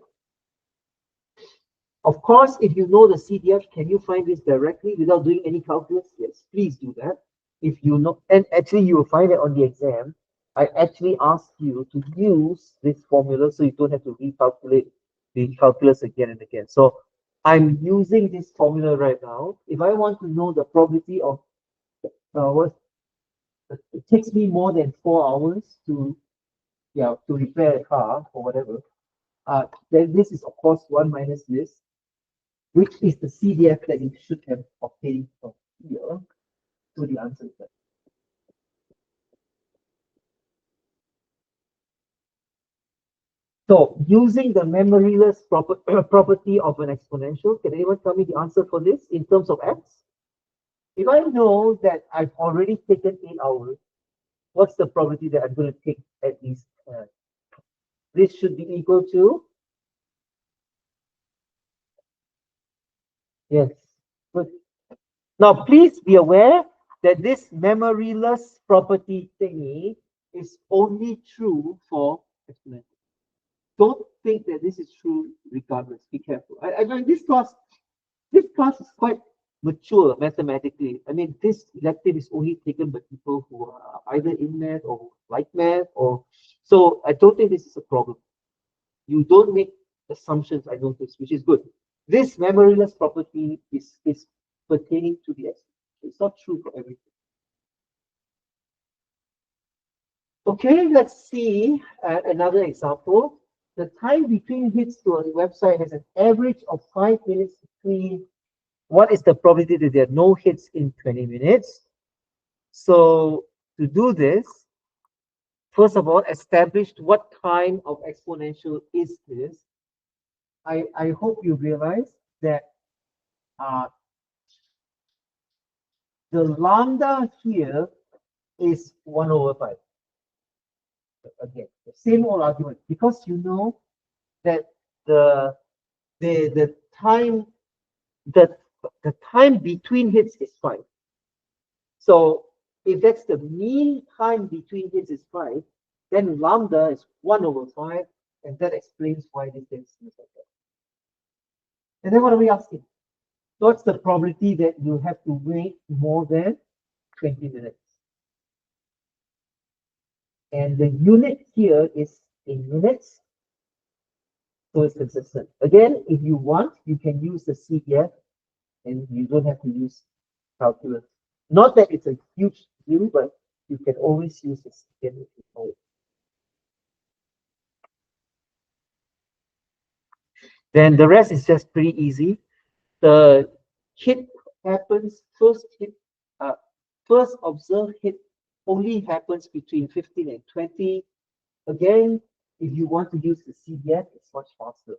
Of course, if you know the CDF, can you find this directly without doing any calculus? Yes, please do that. If you know, and actually you will find it on the exam. I actually ask you to use this formula so you don't have to recalculate the calculus again and again. So I'm using this formula right now. If I want to know the probability of what it takes me more than 4 hours to repair a car or whatever, then this is of course 1 minus this, which is the CDF that you should have obtained from here to the answer set. So using the memoryless property of an exponential, can anyone tell me the answer for this in terms of x? If I know that I've already taken 8 hours, what's the probability that I'm going to take at least? This should be equal to, yes. Good. Now, please be aware that this memoryless property thingy is only true for exponentials. Don't think that this is true regardless. Be careful. I mean, this class is quite mature mathematically. I mean, this elective is only taken by people who are either in math or like math, or so I don't think this is a problem. You don't make assumptions, I notice, which is good. This memoryless property is pertaining to the S. It's not true for everything. Okay, let's see another example. The time between hits to a website has an average of 5 minutes between. What is the probability that there are no hits in 20 minutes? So to do this, first of all, establish what kind of exponential is this. I hope you realize that uh, the lambda here is 1 over 5. Again, the same old argument, because you know that the the time the the time between hits is 5. So if that's the mean time between hits is 5, then lambda is 1 over 5, and that explains why this is like that. And then what are we asking? What's the probability that you have to wait more than 20 minutes? And the unit here is in minutes, so it's consistent. Again, if you want, you can use the CDF, and you don't have to use calculus. Not that it's a huge deal, but you can always use the CDF if you know it. Then the rest is just pretty easy. The hit happens, uh, first observed hit only happens between 15 and 20. Again, if you want to use the CDF, it's much faster.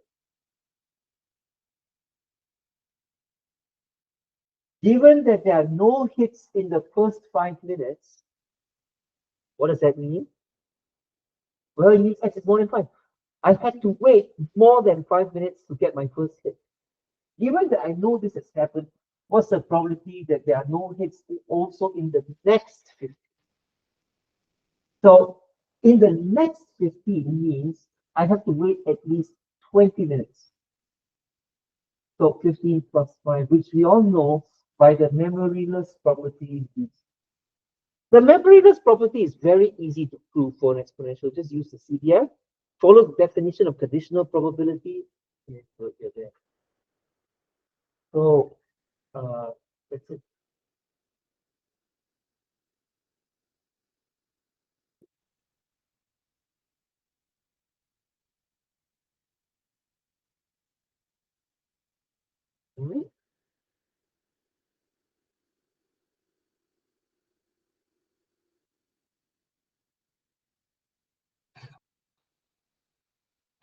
Given that there are no hits in the first 5 minutes, what does that mean? Well, it means x is more than 5. I had to wait more than 5 minutes to get my first hit. Given that I know this has happened, what's the probability that there are no hits also in the next 15? So in the next 15 means I have to wait at least 20 minutes. So 15 plus 5, which we all know by the memoryless property. The memoryless property is very easy to prove for an exponential. Just use the CDF, follow the definition of conditional probability, and you're there. So that's it. Right?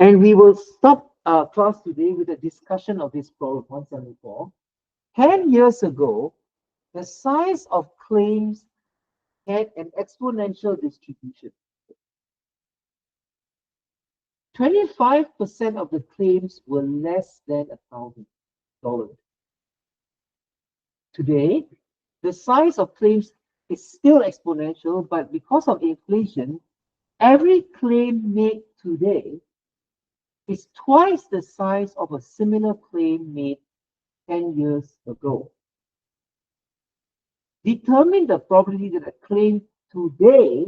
And we will stop class today with a discussion of this problem 174. 10 years ago, the size of claims had an exponential distribution. 25% of the claims were less than $1,000. Today, the size of claims is still exponential, but because of inflation, every claim made today is twice the size of a similar claim made 10 years ago. Determine the probability that a claim today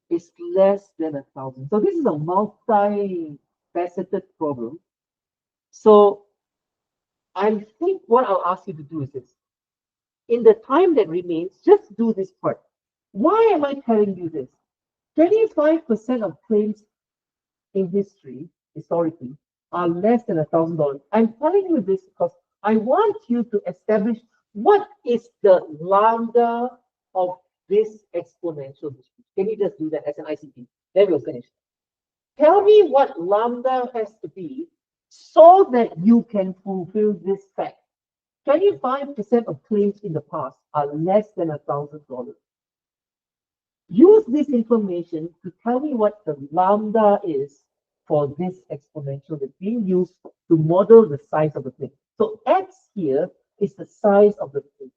is less than 1,000. So this is a multi-faceted problem. So I think what I'll ask you to do is this. In the time that remains, just do this part. Why am I telling you this? 25% of claims in history, historically, are less than $1,000. I'm telling you this because I want you to establish what is the lambda of this exponential distribution. Can you just do that as an ICT? Then we'll finish. Tell me what lambda has to be so that you can fulfill this fact. 25% of claims in the past are less than $1,000. Use this information to tell me what the lambda is for this exponential that's being used to model the size of the claim. So x here is the size of the claim.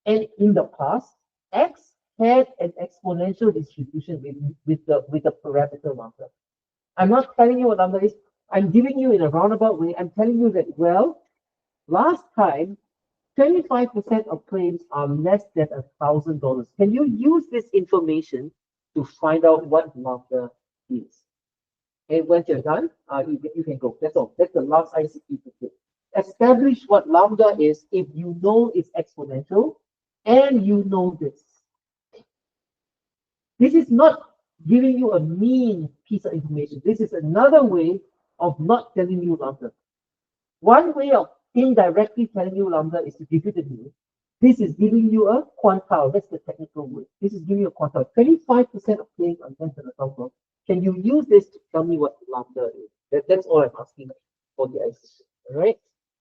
And in the past, x had an exponential distribution with the parameter lambda. I'm not telling you what lambda is. I'm giving you in a roundabout way. I'm telling you that, well, last time, 25% of claims are less than $1,000. Can you use this information to find out what lambda is? And once you're done, you can go. That's all. That's the last ICT to do. Establish what lambda is if you know it's exponential and you know this. This is not giving you a mean piece of information. This is another way of not telling you lambda. One way of indirectly telling you lambda is to give you the mean. This is giving you a quantile. That's the technical word. This is giving you a quantile. 25% of claims are less than $1,000. Can you use this to tell me what lambda is? That's all I'm asking for the ICT. All right.